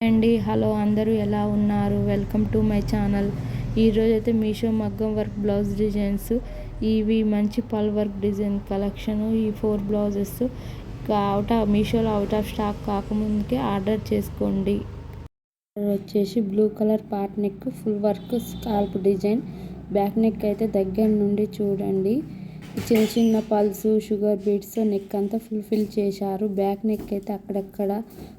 అండి హలో అందరూ ఎలా ఉన్నారు? Welcome to my channel. ఈరోజు అయితే మీషో మగ్గం వర్క్ బ్లౌజ్ డిజైన్స్, ఇవి మంచి పల్ వర్క్ డిజైన్ కలెక్షన్. ఈ 4 బ్లౌజెస్ మీషోలో అవుట్ ఆఫ్ స్టాక్ కాకముందుకే ఆర్డర్ చేసుకోండి. వచ్చేసి blue colour part neck full work scalp design. Back neck అయితే దగ్గర నుండి చూడండి. చిన్న చిన్న పల్స్ షుగర్ బీట్స్ నెక్ అంతా ఫుల్ఫిల్ చేశారు. బ్యాక్ నెక్ అయితే అక్కడక్కడ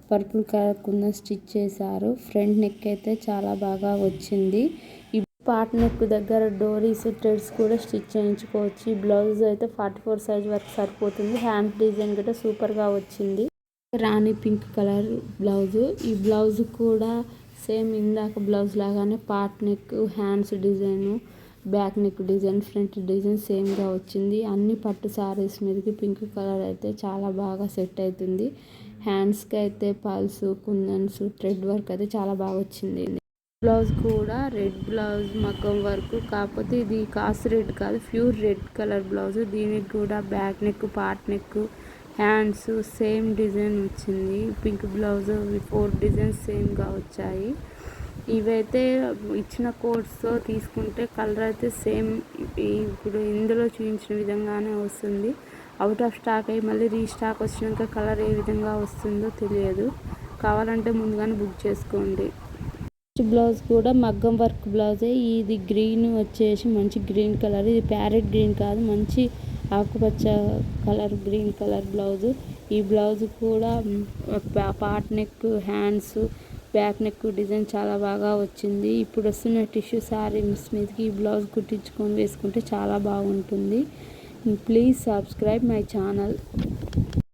పర్పుల్ కలర్ కుందన్ స్టిచ్ చేశారు. ఫ్రంట్ నెక్ అయితే చాలా బాగా వచ్చింది. ఈ పార్ట్ నెక్ దగ్గర డోరీస్ థ్రెడ్స్ కూడా స్టిచ్ చేయించుకోవచ్చు. ఈ బ్లౌజ్ అయితే 44 సైజ్ వరకు సరిపోతుంది. హ్యాండ్ డిజైన్ కూడా సూపర్గా వచ్చింది. రాణి పింక్ కలర్ బ్లౌజు. ఈ బ్లౌజ్ కూడా సేమ్ ఇందాక బ్లౌజ్ లాగానే part neck, hands design, back neck design, front design సేమ్గా వచ్చింది. అన్ని పట్టు సారీస్ మీదకి పింక్ కలర్ అయితే చాలా బాగా సెట్ అవుతుంది. హ్యాండ్స్కి అయితే పల్స్, కుందన్స్, థ్రెడ్ వర్క్ అయితే చాలా బాగా వచ్చింది. బ్లౌజ్ కూడా రెడ్ బ్లౌజ్ మగ్గం వర్క్, కాకపోతే ఇది కాస్ రెడ్ కాదు, ప్యూర్ రెడ్ కలర్ బ్లౌజ్. దీనికి కూడా back neck, part neck, hands same design వచ్చింది. పింక్ బ్లౌజ్ 4 డిజైన్స్ సేమ్గా వచ్చాయి. ఇవైతే ఇచ్చిన కోడ్స్తో తీసుకుంటే కలర్ అయితే సేమ్ ఇప్పుడు ఇందులో చూపించిన విధంగానే వస్తుంది. అవుట్ ఆఫ్ స్టాక్ అయ్యి మళ్ళీ రీస్టాక్ వచ్చినాక కలర్ ఏ విధంగా వస్తుందో తెలియదు. కావాలంటే ముందుగానే బుక్ చేసుకోండి. బ్లౌజ్ కూడా మగ్గం వర్క్ బ్లౌజే. ఇది గ్రీన్ వచ్చేసి మంచి గ్రీన్ కలర్. ఇది ప్యారెట్ గ్రీన్ కాదు, మంచి ఆకుపచ్చ కలర్ గ్రీన్ కలర్ బ్లౌజు. ఈ బ్లౌజ్ కూడా part neck, hands, back neck design చాలా బాగా వచ్చింది. ఇప్పుడు వస్తున్న టిష్యూ శారీస్ మీదకి ఈ బ్లౌజ్ కుట్టించుకొని వేసుకుంటే చాలా బాగుంటుంది. Please subscribe my channel.